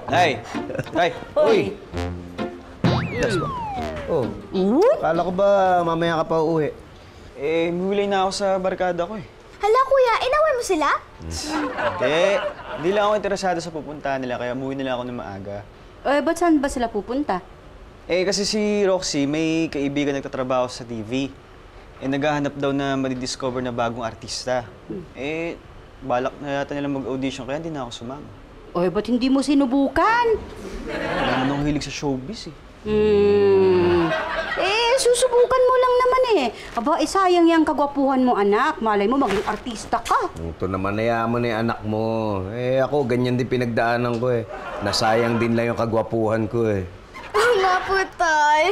Nay! Nay! Uy! Das ba? Oh. Kala ko ba mamaya ka pa uuwi? Eh, huwilay na ako sa barkada ko eh. Hala kuya, inaway mo sila? Hindi lang ako interesado sa pupuntahan nila, kaya umuwi nila ako ng maaga. Eh, ba't saan ba sila pupunta? Eh, kasi si Roxy, may kaibigan nagtatrabaho sa TV. Eh, naghahanap daw na madidiscover na bagong artista. Eh, balak na yata nila mag-audition, kaya hindi na ako sumama. Eh, ba't hindi mo sinubukan? Wala na akong hilig sa showbiz eh. Eh, susubukan mo lang naman eh. Aba, sayang yung kagwapuhan mo, anak. Malay mo, maging artista ka. Ito naman, nayaman yung anak mo. Eh, ako, ganyan din pinagdaanan ko eh. Nasayang din lang yung kagwapuhan ko eh. Nga po, tay.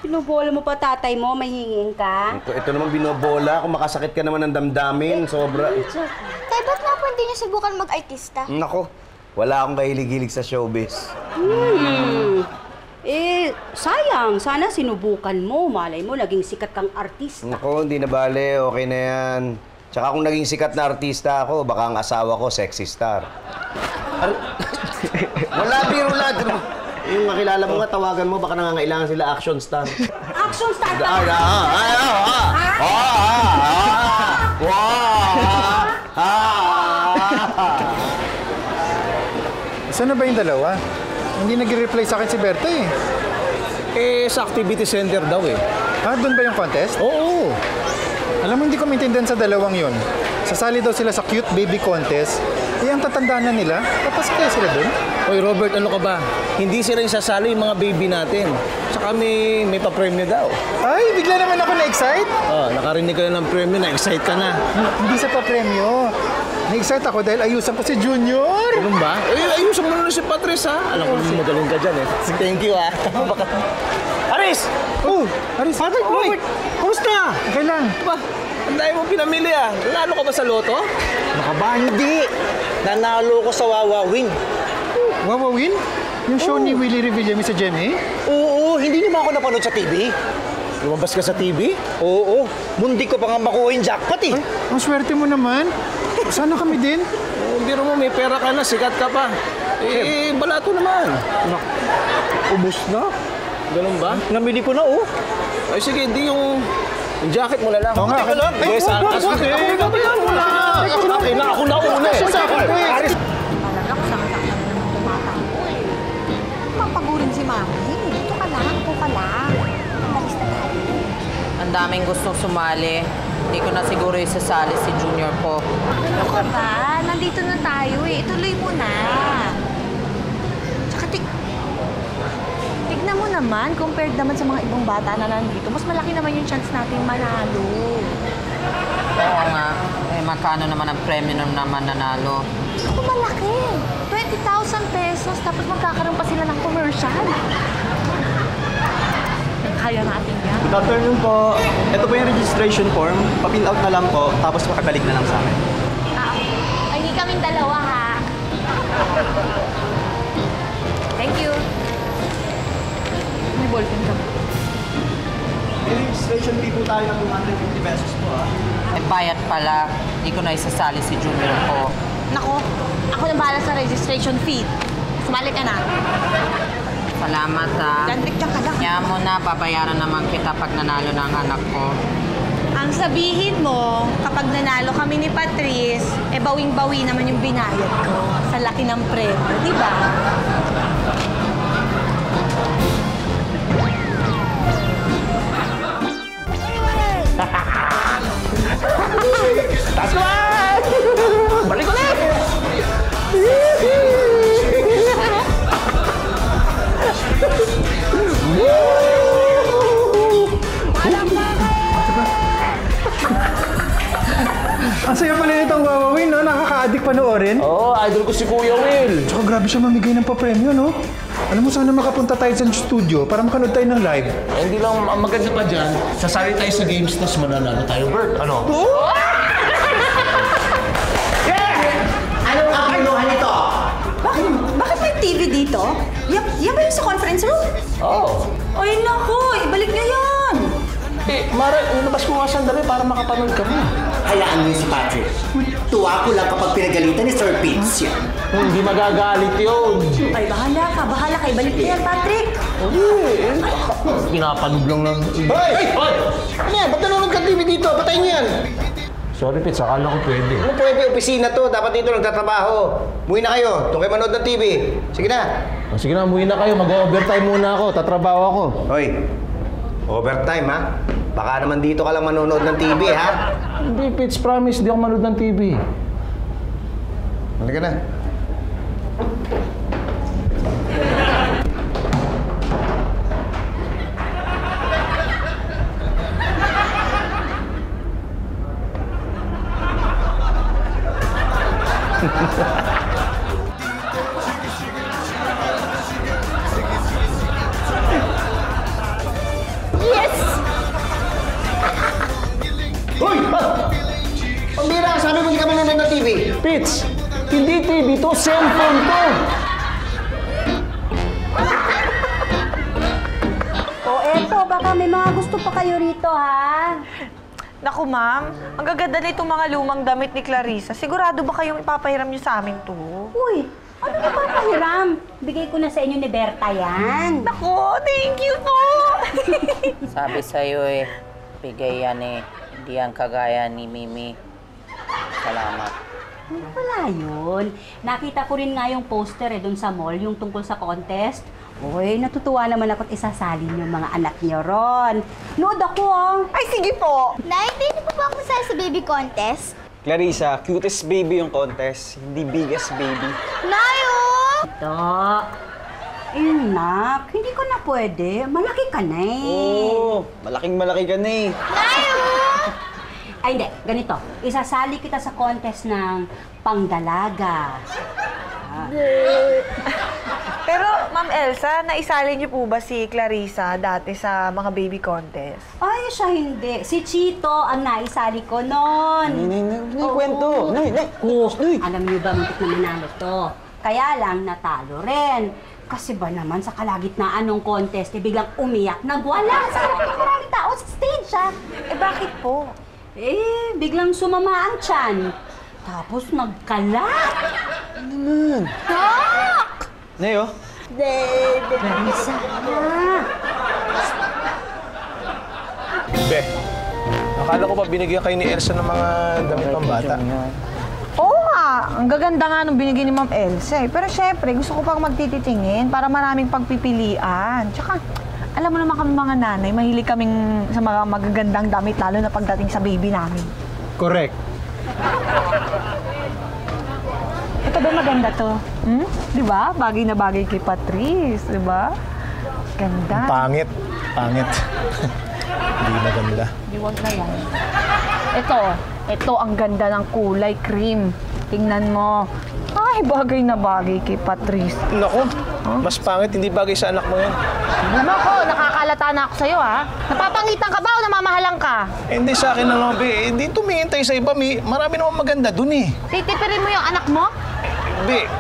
Pinubola mo pa tatay mo, mahingin ka? Ito naman binobola. Kung makasakit ka naman ng damdamin, sobra. Tay, ba't nga po hindi niyo subukan mag-artista? Nako, wala akong kahilig-hilig sa showbiz. Eh, sayang. Sana sinubukan mo. Malay mo, naging sikat kang artista. Nako, hindi na bale. Okay na yan. Tsaka kung naging sikat na artista ako, baka ang asawa ko, sexy star. Wala, biro lang. Yung makilala mo nga, tawagan mo, baka nangangailangan sila action star. Action star ka! Saan na ba yung dalawa? Hindi nag-reply sa akin si Berta eh. Eh, sa activity center daw eh. Ah, doon ba yung contest? Oo. Alam mo, hindi ko maintindihan sa dalawang yun. Sasali daw sila sa cute baby contest. Eh, ang tatandaan na nila, tapos kaya sila doon? Oy, Robert, ano ka ba? Hindi sila yung sasali yung mga baby natin. Tsaka may pa-premyo daw. Ay, bigla naman ako na-excite. Oh, nakarinig ka na ng premyo, na-excite ka na. Hindi sa pa-premyo. Na-excite ako dahil ayusan ko si Junior. Ganun ba? Eh, ayusan mo na si Patrice, ha? Alam ko magaling ka dyan, eh. Thank you, ha? Aris! Oh, Aris. Patrick, Robert! Kumusta? Okay lang. Ba, ang dahil mo pinamili, ah. Nanalo ka ba sa loto? Ano ka ba? Hindi! Nanalo ko sa Wawa Win. Wawa Win? Yung show ni Willie Revillame sa GMA? Oo, hindi naman ako napanood sa TV. Lumabas ka sa TV? Oo, mundi ko pa nga makuha yung jackpot eh. Ay, ang swerte mo naman. Sana kami din. Oh, biro mo, may pera ka na, sikat ka pa. Eh, balato naman. Ubus na. Ganun ba? Namili ko na oh. Ay, sige, di yung jacket mo na lang. Oo nga. Teka lang. Yes, wag, wag, wag. Ako na. Ako na una eh. Aris, Talaga, kusang-kusang na naman tumatakbo eh. Mapagurin si Mami. Dito ka lang, upo ka lang. Malis na tayo. Ang daming gustong sumali. Hindi ko na siguro isasali si Junior po. Ano ka ba? Nandito na tayo eh. Ituloy mo na. Tsaka tignan mo naman, compared naman sa mga ibang bata na nandito, mas malaki naman yung chance natin manalo. Oo nga. Eh, magkano naman ang premyo nung naman nanalo? Ako malaki. 20,000 pesos, tapos magkakaroon pa sila ng commercial. Kaya natin yan. Good afternoon po. Ito po yung registration form. Pa-print out na lang po, tapos makabalik na lang sa amin. Ay, hindi kaming dalawa ha. Thank you. May ballpen ka. May registration fee po tayo ng 250 pesos po Eh, bayad pala. Hindi ko na isasali si Junior po. Nako, ako na bahala sa registration fee. Sumali ka na. Salamat, ha. Dantik ka lang. Kaya mo na, babayaran naman kita pag nanalo ng anak ko. Ang sabihin mo, kapag nanalo kami ni Patrice, eh bawing-bawi naman yung binayad ko sa laki ng premyo, di ba? Taas ko ba? Balik ulit! Ang saya pala nitong Wawa Win, no? Nakaka-addict panoorin. Oo, idol ko si Kuya Will. Tsaka grabe siya mamigay ng papremyo, no? Alam mo, sana makapunta tayo sa studio para makanood tayo ng live. Eh, hindi lang ang maganda pa dyan, sasali tayo sa games, tapos mananalo tayo, Bert. Ano? anong kapinuhan nito? Bakit may TV dito? Yan ba yung sa conference room? Oo. Ay, naku! Ibalik niyo yan! Eh, Mara, ilabas mo nga sandali para makapanood kami. Hayaan niyo si Patrick. Tuwa ko lang kapag pinagalitan ni Sir Pitts yan. Hindi magagalit yun. Ay, bahala ka. Bahala ka. Ibalik mo yan, Patrick. Pinapanog lang ng... Hoy! Hoy! Ano yan? Ba't nanonood ka TV dito? Patayin niyo yan! Sorry, Pits. Akala ko pwede. Ano pwede? Opisina to. Dapat dito nagtatrabaho. Muwi na kayo. Doon kayo manood ng TV. Sige na. Sige na, umuwi na kayo. Mag-overtime muna ako. Tatrabaho ako. Hoy! Overtime, ha? Baka naman dito ka lang manonood ng TV, ha? Hindi, Pits. Promise, di ako manood ng TV. Halika na. Yes! Hoy! Pambira ka, sabi mo hindi ka manonood ng TV. Pits! Hindi TV to, cellphone to! O, eto. Baka may mga gusto pa kayo rito, ha? Naku, ma'am. Ang gaganda na itong mga lumang damit ni Clarissa. Sigurado ba kayong ipapahiram niyo sa amin to? Uy, ano na papahiram? Bigay ko na sa inyo ni Berta yan. Naku, thank you po! Sabi sa'yo eh, bigay yan eh. Hindi yan kagaya ni Mimi. Salamat. Ano pala yun? Nakita ko rin nga yung poster doon sa mall, yung tungkol sa contest. Uy, natutuwa naman ako't isasalin yung mga anak niyo ron. Nood ako, oh. Ay, sige po! Nay, hindi po ba ako masaya sa baby contest? Clarissa, cutest baby yung contest, hindi biggest baby. Nay, oh! Ito. Nak, hindi ko na pwede. Malaki ka na eh. Oo, malaking malaki ka na eh. Nay, oh! Ay, hindi. Ganito. Isasali kita sa contest ng pangdalaga. Pero, Ma'am Elsa, naisali niyo po ba si Clarissa dati sa mga baby contest? Ay, siya hindi. Si Chito ang naisali ko noon. Nay, kwento. Nay. Alam niyo ba, muntik na manalo to. Kaya lang, natalo rin. Kasi ba naman sa kalagitnaan ng contest, eh, biglang umiyak na wala sa maraming tao sa stage, ha? Eh, bakit po? Eh, biglang sumama ang tiyan. Tapos nagkalat. Ano naman? Nay, oh. Clarissa, Be, akala ko pa binigyan kayo ni Elsa ng mga damit pang bata. Oo nga, ang gaganda nga nung binigyan ni Ma'am Elsa eh. Pero syempre, gusto ko pang magtititingin para maraming pagpipilian. Tsaka, alam mo naman kami mga nanay, mahilig kaming sa mga magagandang damit, lalo na pagdating sa baby namin. Correct. Ito ba maganda to? Hmm? Di ba? Bagay na bagay kay Patrice, di ba? Ganda. Pangit. Pangit. Hindi maganda. Di wag na yan. Ito ang ganda ng kulay cream. Tingnan mo. Ay, bagay na bagay kay Patrice. Naku, mas pangit. Hindi bagay sa anak mo yan. Alam ko, nakakalata na ako sa'yo, ha? Napapangitan ka ba o namamahalang ka? Hindi sa akin na Be. Hindi tumingin tayo sa iba, Marami naman maganda dun eh. Titipirin mo yung anak mo? Be,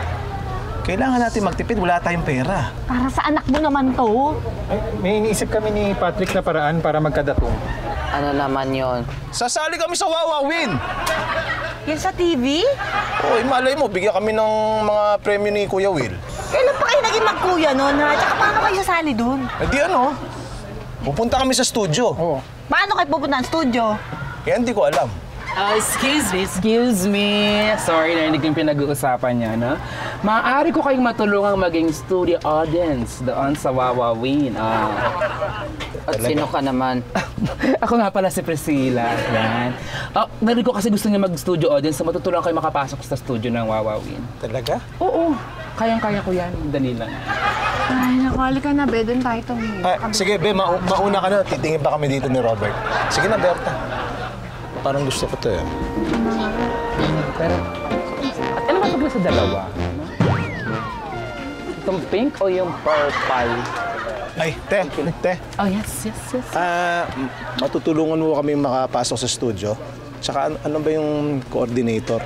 kailangan natin magtipid. Wala tayong pera. Para sa anak mo naman to. Ay, may iniisip kami ni Patrick na paraan para magkadatong. Ano naman yon? Sasali kami sa Wawawin! Yan sa TV? Oy, malay mo, bigyan kami ng mga premyo ni Kuya Will. Kailan pa kayo naging magkuya nun, ha? Tsaka paano kayo sasali dun? Eh di ano, pupunta kami sa studio. Oo. Paano kayo pupunta ng studio? Kaya hindi ko alam. Excuse me. Sorry, narinig yung pinag-uusapan niya, no? Maaari ko kayong matulungang maging studio audience doon sa Wawawin. At sino ka naman? Ako nga pala si Priscilla. Yan. Narinig ko kasi gusto niya mag-studio audience, so matutulungan kayo makapasok sa studio ng Wawawin. Talaga? Oo. Kayang-kaya ko yan. Dali lang. Ay, naku, ka na, be. Doon tayo tumingin. Sige, Be, mauna ka na. Titingin pa kami dito ni Robert. Sige na, Berta. Parang gusto ko to, eh. Pero, at ano ba pagla sa dalawa? No? Itong pink o yung purple? Ay, te. Oh, yes. Matutulungan mo kami makapasok sa studio. Tsaka ano ba yung coordinator?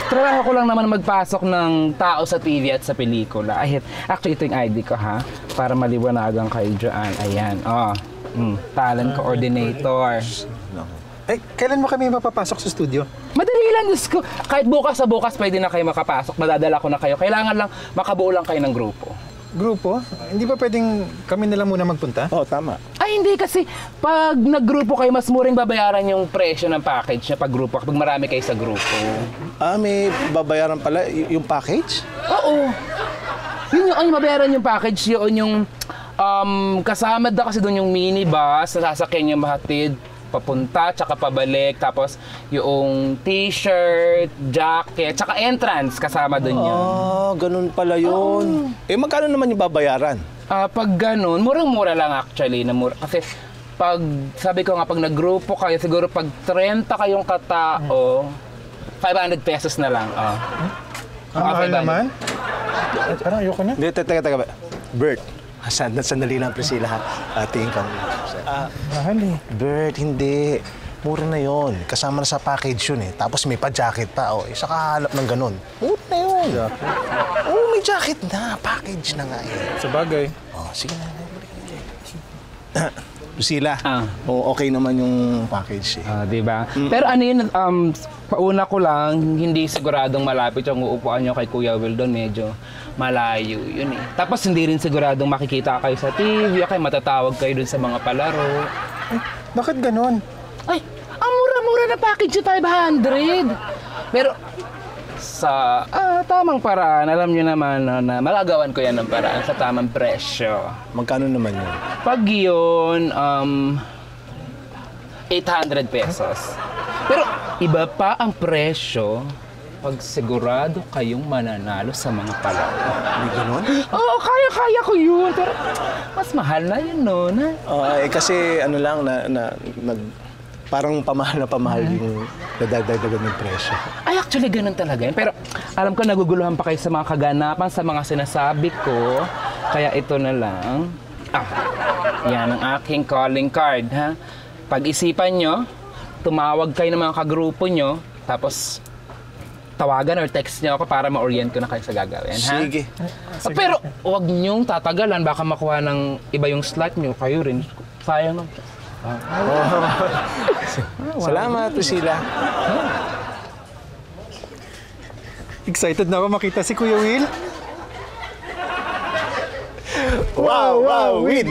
Trabaho ko lang naman magpasok ng tao sa TV at sa pelikula. Actually, ito yung ID ko, ha? Para maliwanagan kayo dyan. Ayan, talent coordinator. Eh, kailan mo kami mapapasok sa studio? Madali lang, Diyos ko. Kahit bukas sa bukas, pwede na kayo makapasok. Madadala ko na kayo. Kailangan lang makabuo lang kayo ng grupo. Grupo? Hindi ba pwedeng kami na lang muna magpunta? Oo, tama. Ay, hindi kasi pag naggrupo kayo, mas muring babayaran yung presyo ng package na pag grupo kapag marami kayo sa grupo. Ah, may babayaran pala yung package? Oo. Yun yung babayaran yung package, yun yung kasama daw kasi doon yung minibus na sasakyan yung mahatid papunta, tsaka pabalik, tapos yung t-shirt, jacket, tsaka entrance kasama doon yun. Ah, ganun pala yun. Eh, magkano naman yung babayaran? Pag ganun, murang-mura lang actually. Kasi pag, sabi ko nga, pag naggrupo kayo, siguro pag 30 kayong katao, 500 pesos na lang. Mahal naman? Parang ayoko na. Hindi, teka. Bert, sandali lang, Priscilla, ha? Tingin ka muna. Mahal eh. Bert, hindi. Mura na yon. Kasama na sa package yun eh. Tapos may pa-jacket pa. Oh, isa kahalap ng ganun. Mura na yun. Oo, may jacket na. Package na nga eh. Sa bagay. Oh, sige na. Priscilla, okay naman yung package eh. Diba? Pero ano yun, pauna ko lang, hindi siguradong malapit yung uupuan nyo kay Kuya Will doon. Medyo malayo yun eh. Tapos hindi rin siguradong makikita kayo sa TV, okay, matatawag kayo dun sa mga palaro. Bakit ganon? Ay, ang mura-mura na package yung 500. Pero sa tamang paraan, alam nyo naman na magagawan ko yan ng paraan sa tamang presyo. Magkano naman yun? Pag yun, 800 pesos. Pero iba pa ang presyo pag sigurado kayong mananalo sa mga palaro. May ganon? Oo, kaya ko yun. Pero mas mahal na yun, no? Kasi ano lang, parang pamahal yung nadagdagan ng presyo. Ay, actually, ganun talaga yun. Pero alam ko, naguguluhan pa kayo sa mga kaganapan, sa mga sinasabi ko. Kaya ito na lang. Yan ang aking calling card, ha? Pag-isipan nyo, tumawag kayo ng mga kagrupo nyo, tapos tawagan or text nyo ako para ma-orient ko na kayo sa gagawin, ha? Sige. Pero huwag nyong tatagalan, baka makuha ng iba yung slot nyo, kayo rin. Sayang lang. Salamat, Priscilla. Excited na ako makita si Kuya Will. Wow, win!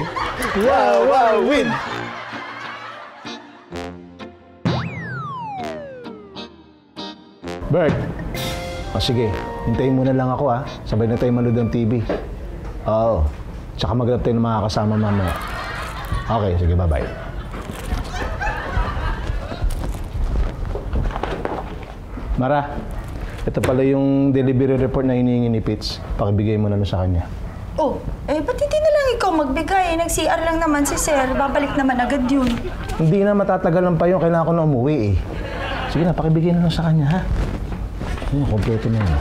Wow, win! Bert, sige, hintayin mo na lang ako ha. Sabay na tayo manood ng TV. Oo, tsaka maghanap tayo ng mga kasama mamaya. Okay, sige, bye-bye. Mara, ito pala yung delivery report na hinihingi ni Pitts. Pakibigay mo na sa kanya. Ba't hindi na lang ikaw magbigay? Nag-CR lang naman si Sir. Babalik naman agad yun. Hindi na matatagalan pa yun. Kailangan ko na umuwi eh. Sige na, pakibigay na lang sa kanya, ha? Kompleto na yun.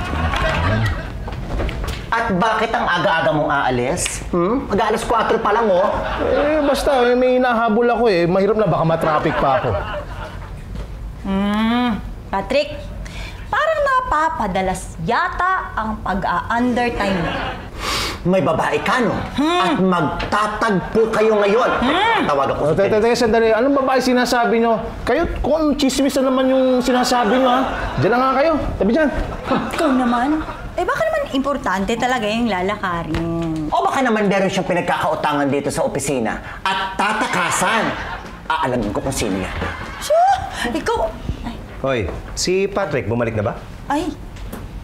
At bakit ang aga-aga mong aalis? Mag-aalas 4 pa lang, oh. Basta, may hinahabol ako eh. Mahirap na, baka matraffic pa ako. Patrick, parang napapadalas yata ang pag-a-undertime mo. May babae ka, no? At magtatagpo kayo ngayon. Tawagan ko sa Teka, sandali. Anong babae sinasabi nyo? Kayo, kung chismis na naman yung sinasabi nyo, ha? Diyan na nga kayo. Tabi dyan. Ikaw naman? Baka naman importante talaga yung lalakarin. O baka naman meron siyang pinagkakautangan dito sa opisina at tatakasan. Aalamin ko kung sino yan. Ikaw... Hoy, si Patrick, bumalik na ba? Ay,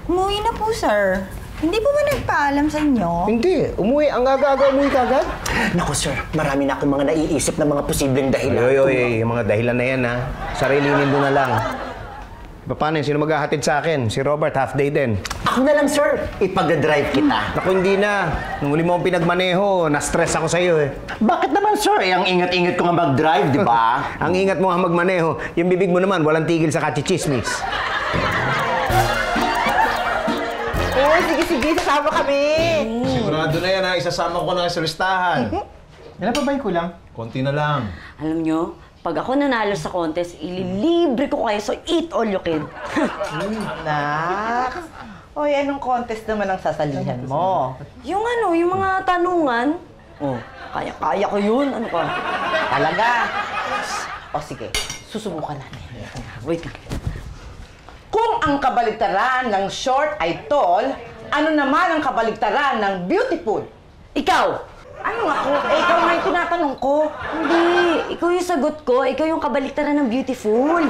umuwi na po, sir. Hindi po ba nagpaalam sa inyo? Hindi. Umuwi. Ang aga-aga umuwi kagad. Naku, sir. Marami na akong mga naiisip na mga posibleng dahilan. Oy, yung mga dahilan na yan, ha? Sarilinin mo na lang. Paano yun? Sino maghahatid sa akin? Si Robert, half day din. Ako na lang, sir. Ipag-drive kita. Naku, hindi na. Nung huli mo akong pinagmaneho, na-stress ako sa'yo, eh. Bakit naman, sir? Ang ingat-ingat ko nga mag-drive, di ba? Ang ingat mo nga magmaneho. Yung bibig mo naman, walang tigil sa kachichismis. Sige, sasama kami. Sigurado na yan, ha? Isasama ko na sa listahan. Ilan pa ba yung kulang? Konti na lang. Alam nyo, pag ako nanalo sa contest, ililibre ko kayo, so eat all you can. Nak! Oy, anong contest naman ang sasalihan mo? Yung mga tanungan. Kaya ko yun. Ano ka? Talaga? O sige, susubukan natin. Wait lang. ang kabaligtaran ng short ay tall, ano naman ang kabaligtaran ng beautiful? Ikaw! Ano ako? Ikaw nga yung tinatanong ko. Hindi. Ikaw yung sagot ko. Ikaw yung kabaliktaran ng beautiful.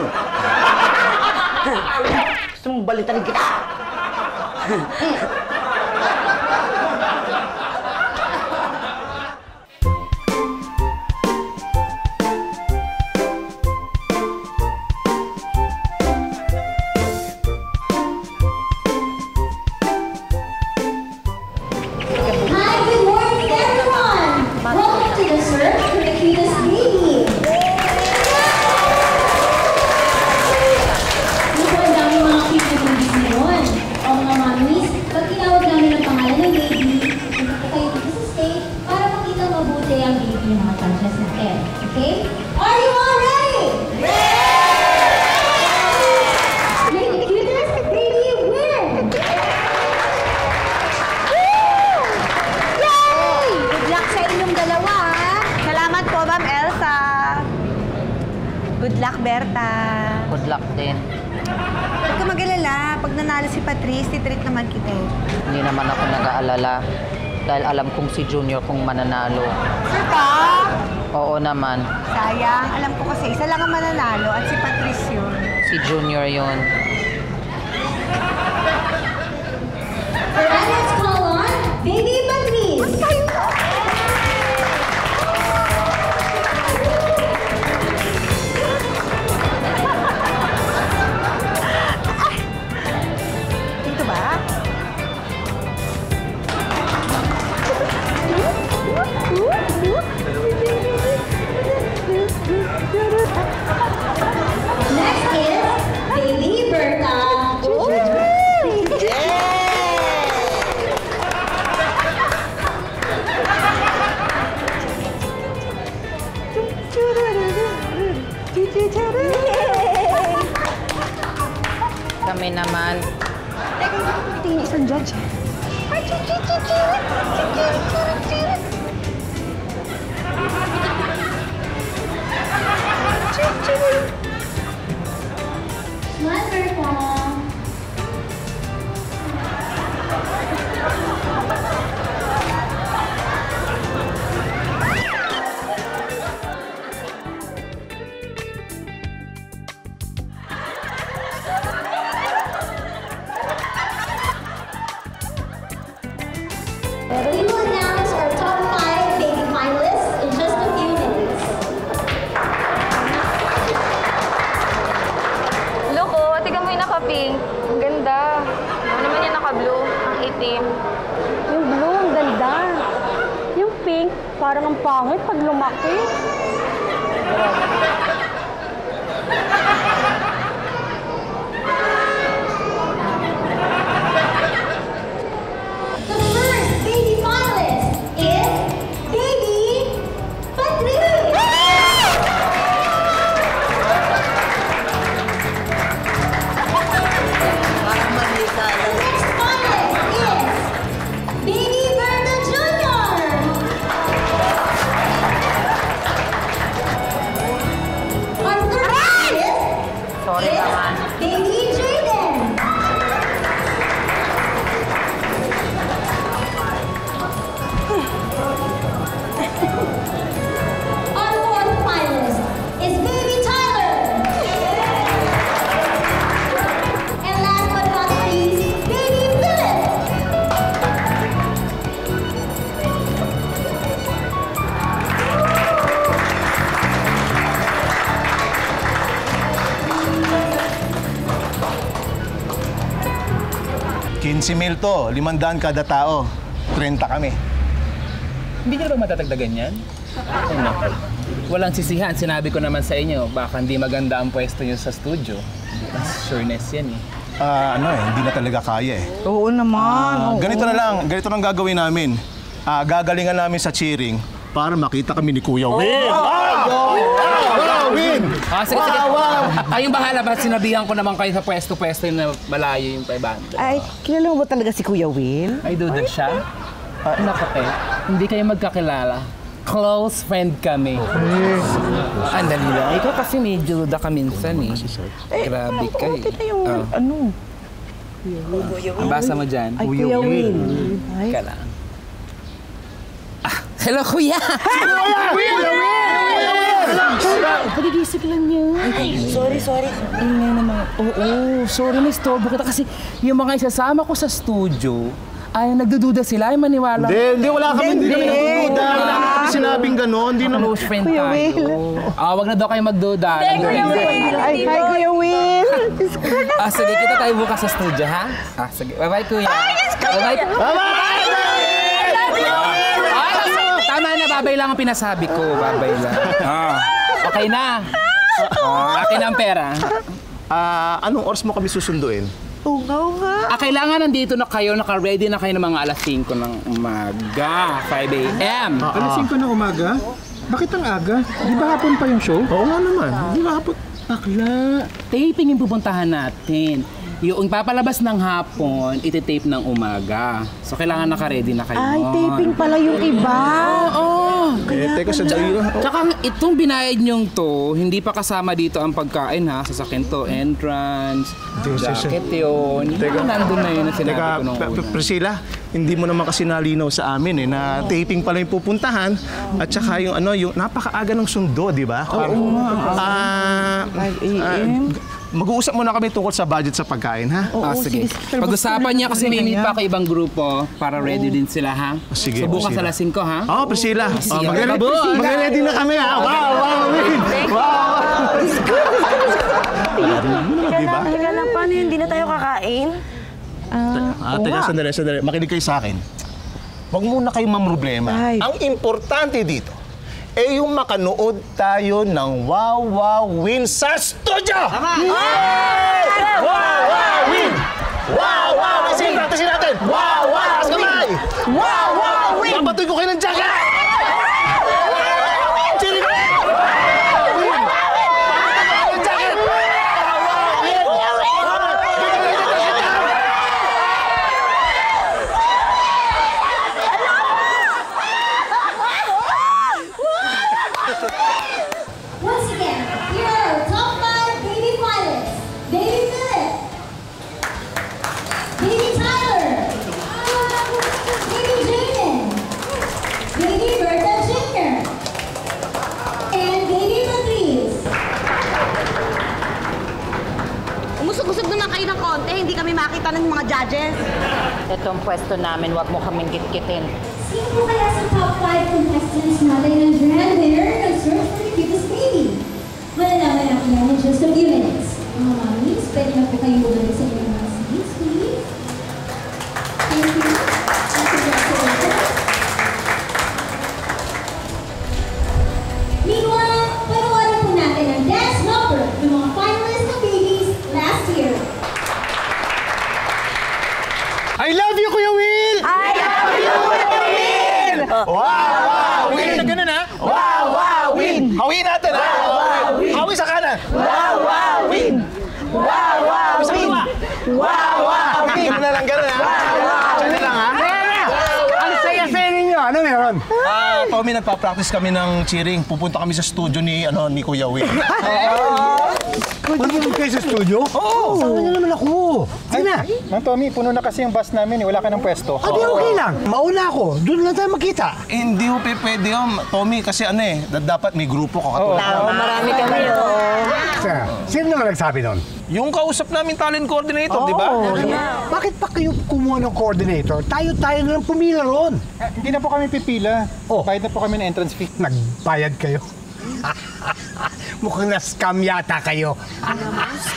Gusto mong baliktarin kita? Hi, good morning, everyone! Welcome to the search for the cutest baby. Naku, ang dami mga cute na babies ngayon. O mga mommies, pag tinawag namin ang pangalan ng baby, punta po kayo dito sa stage para makita mabuti ang baby ng mga chances natin. Okay? Are you all ready? May the cutest baby win! Yay! Good luck sa inyong dalawa, ha? Salamat po, Ma'am Elsa. Good luck, Berta. Good luck din. Huwag ka mag-alala. Pag nanalo si Patrice, titreat naman kita. Hindi naman ako nag-aalala. Dahil alam kong si Junior kung mananalo. Sure ka? Oo naman. Sayang. Alam ko kasi isa lang ang mananalo at si Patrice yun. Si Junior yun. Alright, let's call on Baby Patrice. Dito ba? Next is Baby Berta. Kami naman. Teka, tingin isang judge. Ay, Smile, Berta. We will announce our top 5 baby finalists in just a few minutes. Loko, tingnan mo yung naka-pink. Ang ganda. Ano naman yung naka-blue? Ang itim. Yung blue, ang ganda. Yung pink, parang ang pangit pag lumaki. The first baby finalist is Baby Patrice. The next finalist is Baby Berta Jr. Our third finalist Sorry is naman. Baby Jaden. Our fourth finalist is Baby Tyler. And last but not least, Baby Philip. $15,000 to, 500 kada tao. 30 kami. Hindi nyo ba matatagdagan yan? Ay, naku. Walang sisihan. Sinabi ko naman sa inyo, baka hindi maganda ang pwesto nyo sa studio. Mas sureness yan eh. Hindi na talaga kaya eh. Oo naman. Ganito na lang, ganito lang gagawin namin. Gagalingan namin sa cheering para makita kami ni Kuya Win. Win! Sige. Kayong bahala ba? Sinabihan ko naman kayo sa pwesto-pwesto na malayo yung 500. Ay, kilala mo ba talaga si Kuya Will? Ay, dudod siya? Naku, hindi kayo magkakilala. Close friend kami. Andali lang. Ikaw kasi medyo duda ka minsan eh. Grabe kayo. Okay na yung, Ang basa mo dyan? Ay, Kuya Will. Ay. Ka lang. Hello, Kuya! Pagigisig lang niya. Sorry. Ingay naman. Oo, sorry na istorbo kita kasi yung mga isasama ko sa studio, ay nagdududa sila, ay maniwala. Hindi, wala kami nagdududa. Wala kami sinabing gano'n. Hindi na close friend tayo. Wag na daw kayo magduda. Ay, hi, Kuya Will! Sige, kita tayo bukas sa studio, ha? Sige. Bye-bye, Kuya. Bye-bye. Tama na, babay lang ang pinasabi ko. Babay lang. Okay na. Akin na ang pera. Anong oras mo kami susunduin? Oo nga. Kailangan nandito na kayo, naka-ready na kayo ng mga alas 5 ng umaga. 5 a.m. Alas 5 ng umaga? Bakit ang aga? Di ba hapon pa yung show? Oo nga naman. Di ba hapon? Bakla, taping yung pupuntahan natin. Yung papalabas ng hapon, iti-tape ng umaga. So, kailangan naka-ready na kayo. Ay, taping pala yung iba. Oo. Teka, sandali lang. Tsaka itong binayad nyong to, hindi pa kasama dito ang pagkain ha. Sasakyan to, entrance, jacket yun. Nandun na yun ang sinabi ko nung una. Priscilla, hindi mo naman kasi nalinaw sa amin na taping pala yung pupuntahan at saka yung yung napakaaga ng sundo, di ba? Oo nga. 5 a.m. Mag-uusap muna kami tungkol sa budget sa pagkain, ha? Sige. Pag-usapan niya kasi may meet pa ako ibang grupo para ready din sila, ha? Sige. So bukas alas 5, ha? Oo, Priscilla. Sige. Mag-ready na kami, ha? Wow, Win! Wow! Teka lang, paano yun? Hindi na tayo kakain? Teka, sandali. Makinig kayo sa akin. Huwag muna kayong mamroblema. Ang importante dito, yung makanood tayo ng Wow Win sa studio! Tama! Wow Win! Wow Win! Sige, practicein natin! Wow! As kamay! Wow Win! Papatuloy ko kayo ng jacket! Once again, here are our top 5 baby finalists. Baby Philip, Baby Tyler, Baby Jaden, Baby Berta Jr., and Baby Patrice. Umusog-usog naman kayo ng konti, hindi kami makita ng mga judges. Itong pwesto namin, wag mo kaming kitkitin. Sino kaya sa top 5 contestants natin ang grand winner ng Search for the Cutest Baby? Malalaman natin yan in just a few minutes. Mga mommies, pwede na po kayo bumalik sa inyong mga seats, please. Thank you. Congratulations. Meanwhile, panoorin po natin ang dance number ng mga finalists ng babies last year. I love you, Kuya Will! I love you, Kuya Will! Wow Win! Ganun, ha? Wow Win! Hawiin natin, ha? Hawi sa kanan! Wow Win! Wow Win! Wow Win! Ganun na lang, ganun, ha? Diyan na lang, ha? Ang saya-saya ninyo. Ano meron? Tommy, nagpa-practice kami ng cheering. Pupunta kami sa studio ni Kuya Will. Pwede kayo sa studio? Oo! Sama niyo naman ako! Sige na! Mang Tommy, puno na kasi yung bus namin. Wala ka ng pwesto. Di okay lang. Mauna ako. Doon lang tayo makita. Hindi ho, pwede yun. Tommy, kasi dapat may grupo ko. Marami kami, Sino naman nagsabi nun? Yung kausap namin talent coordinator, di ba? Bakit pa kayo kumuha ng coordinator? Tayo-tayo na lang pumila ron. Hindi na po kami pipila. Bayad na po kami ng entrance fee. Nagbayad kayo. Mukhang na-scam yata kayo.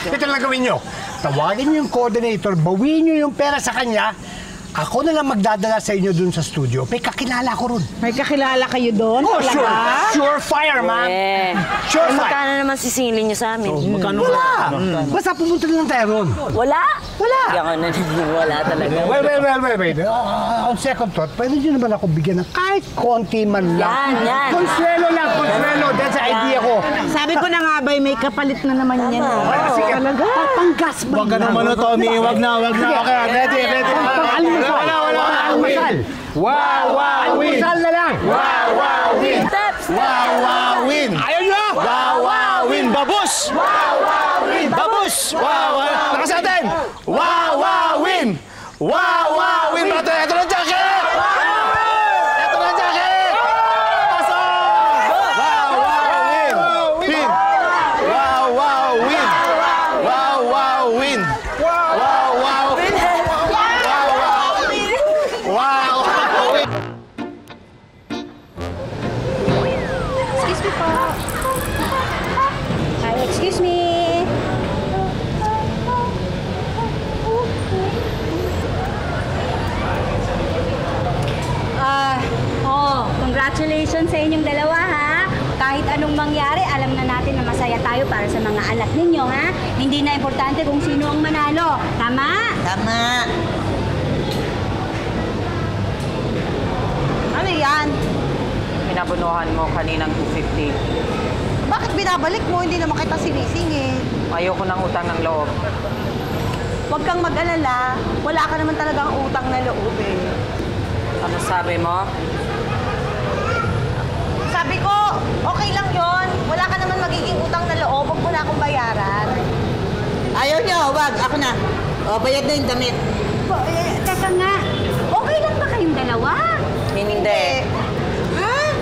Ito lang gawin nyo. Tawagin nyo yung coordinator, bawiin nyo yung pera sa kanya. Ako na lang magdadala sa inyo dun sa studio. May kakilala ko ron. May kakilala kayo doon? Oh, sure. Sure fire, ma'am. Sure fire. Magkano naman sisingilin niyo sa amin? Wala. Basta pumunta na lang tayo ron. Wala? Wala. Hindi ako naniniwala talaga. Wait. On second thought, pwede nyo naman ako bigyan ng kahit konti man lang. Yan. Consuelo lang, consuelo. That's the idea ko. Sabi ko na nga ba, may kapalit na naman yan. Sige, talaga. Panggas ba? Huwag ka naman, Tommy. Wag na. Okay, ready. Wala. Almusal. Wow Win! Almusal na lang. Wow Win! Wow Win! Ayaw nyo? Wow Win! Babus! Wow Win! Babus! Wow! Lakas natin! Wow Win! Wow, wow, win, brother! Ito na jacket! Ito na jacket! Pasok! Wow, wow, win! Win! Wow, wow, win! Wow, wow, win! Wow, wow, win! Wow, wow, win! Wow, wow, win! Excuse me po. Hi, excuse me. Congratulations sa inyong dalawa, ha? Kahit anong mangyari, alam na natin na masaya tayo para sa mga anak ninyo, ha? Hindi na importante kung sino ang manalo. Tama? Tama. Ano yan? Pinabunuhan mo kaninang 250. Bakit binabalik mo? Hindi naman kita sinisingit. Ayoko ng utang ng loob. Huwag kang mag-alala. Wala ka naman talagang utang na loob eh. Ano sabi mo? Sabi ko, okay lang yon. Wala ka naman magiging utang na loob. Huwag mo na akong bayaran. Ayaw niyo, wag. Ako na. O, bayad na yung damit. Teka nga, okay lang ba kayong dalawa? Hindi. Ha?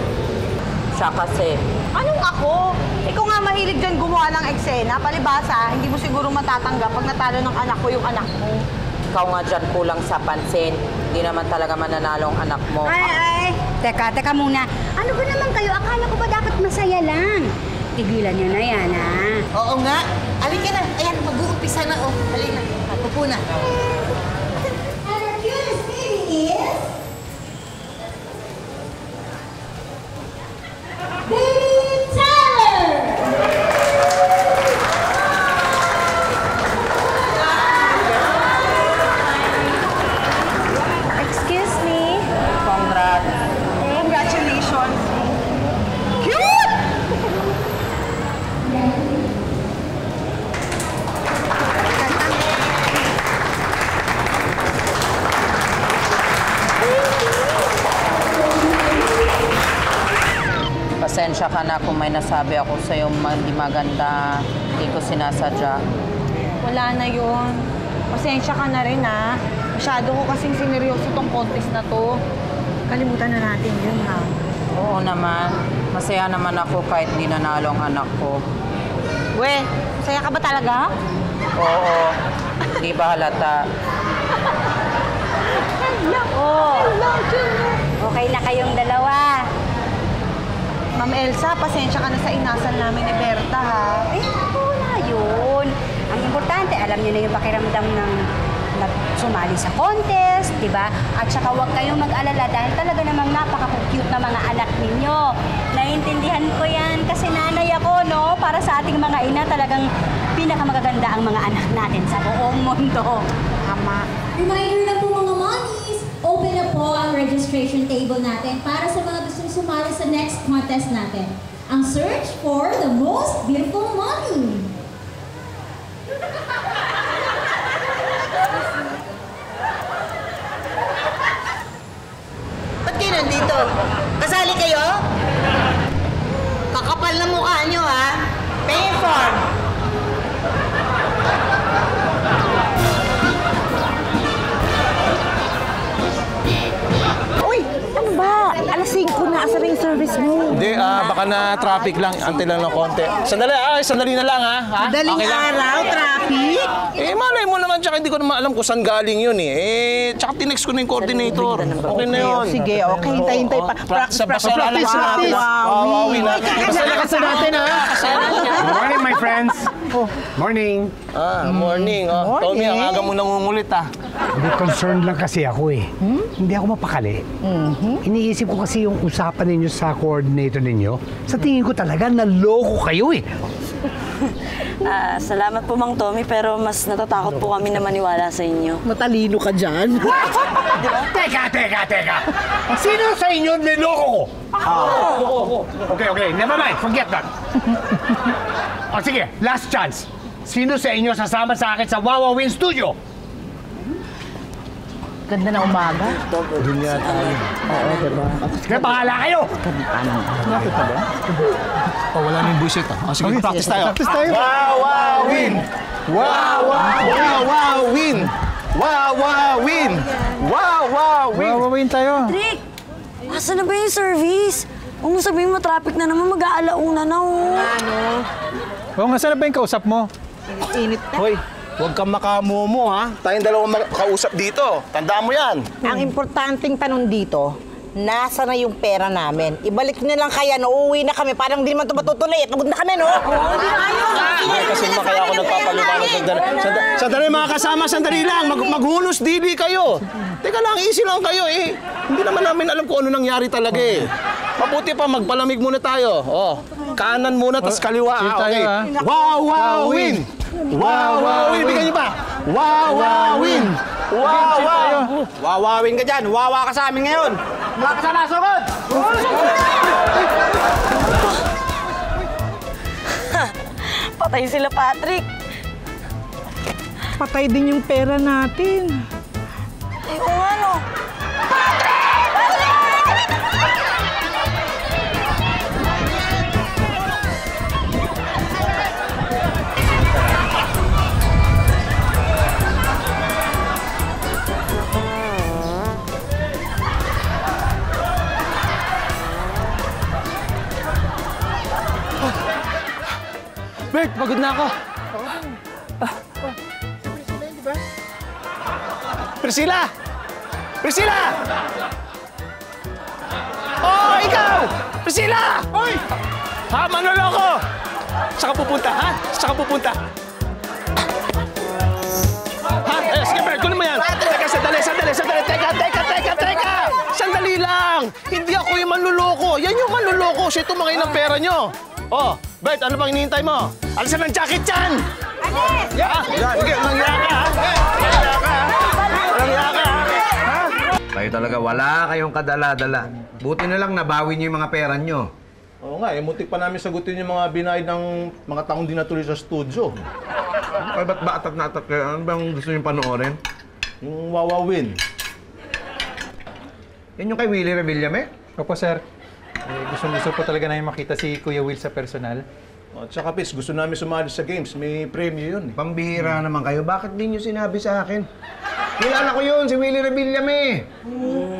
Siya kasi. Anong ako? Ikaw nga mahilig dyan gumawa ng eksena. Palibasa, hindi mo siguro matatanggap pag natalo ng anak ko yung anak mo. Ikaw nga dyan kulang sa pansin. Hindi naman talaga mananalo ang anak mo. Ay! Teka muna. Ano ba naman kayo? Akala ko ba dapat masaya lang? Tigilan nyo na yan, ha? Oo nga. Alin ka na. Ayan, mag-uumpisa na, oh. Alin na. Pupo na. And our cutest baby is... Baby Tyler! Excuse me. Congrats. Congratulations. Cute! Pasensya ka na kung may nasabi ako sa'yo hindi maganda. Hindi ko sinasadya. Wala na yun. Pasensya ka na rin, ha? Masyado ko kasing sineryoso tong contest na to. Kalimutan na natin yun, ha? Oo naman. Masaya naman ako kahit hindi nanalo ang anak ko. We, masaya ka ba talaga? Oo. Hindi ba halata? Okay na kayong dalawa. Ma'am Elsa, pasensya ka na sa inasal namin ni Berta, ha? Eh, wala yun. Ang importante, alam niyo na yung pakiramdam ng sumali sa contest, di ba? At saka huwag kayong mag-alala dahil talaga namang napaka-cute na mga anak ninyo. Naiintindihan ko yan kasi nanay ako, no? Para sa ating mga ina, talagang pinakamagaganda ang mga anak natin sa buong mundo. Tama. Reminder na po mga mommies, open na po ang registration table natin para sa mga gustong sumali sa next contest natin. Ang search for the most beautiful mommy. Ba't kayo nandito? Kasali kayo? Kakapal na mukha nyo, ha? Pay form. Uy, ano ba? Alas 5 na, asa ring service mo? Hindi, baka na traffic lang. Antay lang ng konti. Sandali na lang, ha? Madaling Okay lang? araw, traffic. Malay mo naman, tsaka hindi ko naman alam kung saan galing yun, eh. Tsaka tinext ko na yung coordinator. Okay na yun. Sige, okay. Hintay pa. Practice natin. Wawawin na. Kasalakas natin, ha? Good morning, my friends. Morning. Morning. Tommy, ang aga mo nangungulit, ha? Hindi, concerned lang kasi ako, eh. Hindi ako mapakali. Iniisip ko kasi yung usapan ninyo sa coordinator ninyo. Sa tingin ko talaga, naloko kayo, eh. Salamat po, Mang Tommy, pero mas natatakot po kami na maniwala sa inyo. Matalino ka dyan. Teka. Sino sa inyo niloko ko? Okay. Never mind. Forget that. O sige, last chance. Sino sa inyo sasama sa akin sa Wawawin Studio? Ganda na umaga. Yun yata. Oo, diba? Sige, bahala kayo! Wala na yung bullshit, ha? Sige, practice tayo. Practice tayo. Wawawin! Wawawin! Wawawin! Wawawin! Wawawin tayo. Patrick! Asa na ba yung service? Huwag mo sabihin mo, traffic na naman, mag-aalauna na, oh. Oo nga, saan na ba yung kausap mo? Init na. Hoy, huwag kang makamomo, ha? Tayong dalawang makausap dito. Tandaan mo yan. Ang importanteng tanong dito, nasa na yung pera namin? Ibalik na lang kaya na uuwi na kami. Parang hindi naman ito matutuloy. Pagod na kami, no? Hindi na kayo. Hindi, kasi kaya ako nagpapaliwanag. Sandali mga kasama, sandali lang. Maghulos dili kayo. Teka lang, easy lang kayo eh. Hindi naman namin alam kung ano nangyari talaga eh. Mabuti pa, magpalamig muna tayo. Oh, kanan muna, tas kaliwa. Okay. Wawawin! Wawawin! Bigyan niyo pa! Wawawin! Wawawin ka dyan. Wawa ka sa amin ngayon. Mga kasama, sugod! Patay sila, Patrick. Patay din yung pera natin. Ay, oo nga, no? Bert, pagod na ako. Priscilla! Priscilla! Oh, ikaw! Priscilla! Hoy! Ha, manloloko! Saan ka pupunta, ha? Saan ka pupunta? Ha? Sige, Bert, kunin mo yan. Teka, sandali. Teka! Sandali lang! Hindi ako yung manloloko. Yan yung manloloko. Siya ito mga inang pera nyo. Oh, Bert, ano bang hinihintay mo? Alisan ng jacket yan! Alis! Sige, mangya ka, ha? Kayo talaga, wala kayong kadala-dala. Buti na lang nabawi niyo yung mga pera niyo. Oo nga, muntik pa namin sagutin yung mga binayad ng mga taong di natuloy sa studio. Ay, ba't ba atat na atat kayo? Ano bang gusto niyo panoorin? Yung Wawawin. Yan yung kay Willie Revillame? Opo, sir. Gusto po talaga namin makita si Kuya Will sa personal. At saka, Pis, gusto namin sumali sa games. May premyo yun. Pambihira naman kayo. Bakit di niyo sinabi sa akin? Kilala ko yun, si Willie Revillame.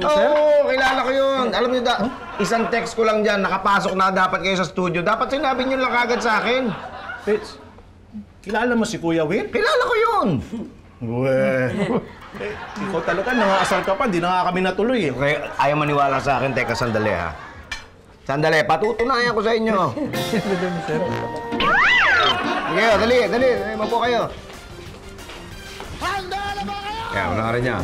Oo, kilala ko yun. Alam niyo, isang text ko lang dyan, nakapasok na dapat kayo sa studio. Dapat sinabi niyo lang kagad sa akin. Pits, kilala mo si Kuya Will? Kilala ko yun. Ikaw talaga, nangaasar ka pa. Di na nga kami natuloy eh. Okay, ayaw maniwala sa akin. Teka, sandali ha. Sandali, patutunayan ko sa inyo. Sige, dali. Mapo kayo. Handa na ba kayo? Kaya, una ka rin niya.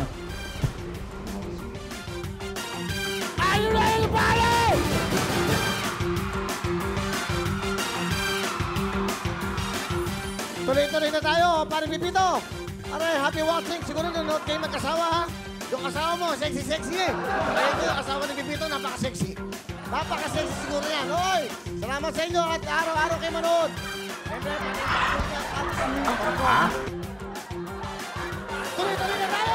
Ano na yung pare? Tuloy-tuloy na tayo, pare Pipito. Aray, happy watching. Siguro nanonood kayo magkasawa, ha? Yung kasawa mo, sexy eh. Kaya ito yung kasawa ni Pipito, napaka-sexy. Napaka-sexy siguro yan. Hoy, salamat sa inyo at araw-araw kayo manood. Ha? Tuloy-tuloy na tayo!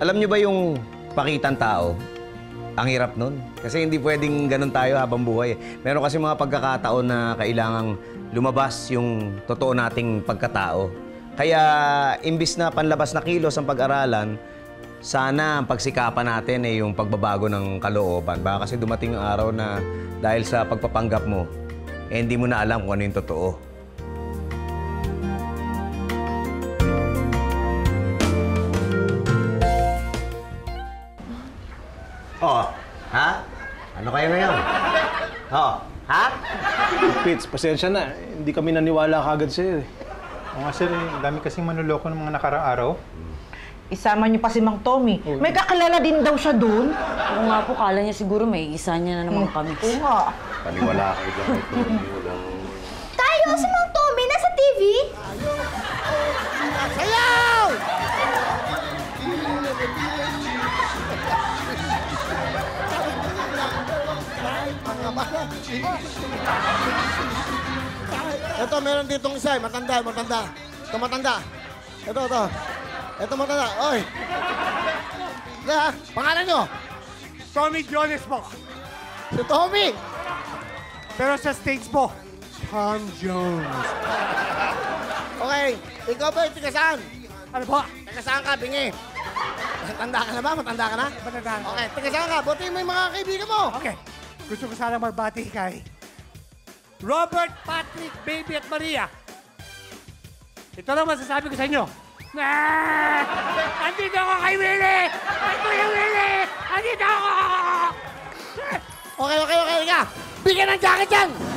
Alam niyo ba yung pakitang tao? Ang hirap nun. Kasi hindi pwedeng ganun tayo habang buhay. Meron kasi mga pagkakataon na kailangang lumabas yung totoo nating pagkatao. Kaya, imbis na panlabas na kilos ang pag-aralan, sana ang pagsikapan natin ay yung pagbabago ng kalooban. Baka kasi dumating ang araw na dahil sa pagpapanggap mo, hindi mo na alam kung ano yung totoo. Oh, ha? Ano kayo ngayon? Oh, ha? Pits, pasensya na. Hindi kami naniwala kagad sa'yo eh. Oo nga, sir. Ang dami kasing manloloko ng mga nakaraang araw. Isama niyo pa si Mang Tommy. May kakilala din daw siya doon. Oo nga po, kala niya siguro may isa niya na naman kami. Oo nga. Paniwala kayo dyan. Tayo, si Mang Tommy, nasa TV? Sayaw! Ito, meron ditong isa, matanda. Ito, matanda. Ito. Ito, matanda. Oy! Pangalan nyo? Tommy Jones po. Si Tommy! Pero sa stage po, Tom Jones. Okay, Ikaw ba yung tigasaan? Ano po? Tigasaan ka, bingi. Matanda ka na ba? Matanda ka na? Matanda na. Okay, tigasaan ka. Buti mo yung mga kaibigan mo. Okay. Gusto ko sana magbati kay Robert, Patrick, Baby at Maria. Ito lang masasabi ko sa inyo. Andito ako kay Willie! Kuya Willie! Andito ako! Okay. Bigyan ng jacket yan!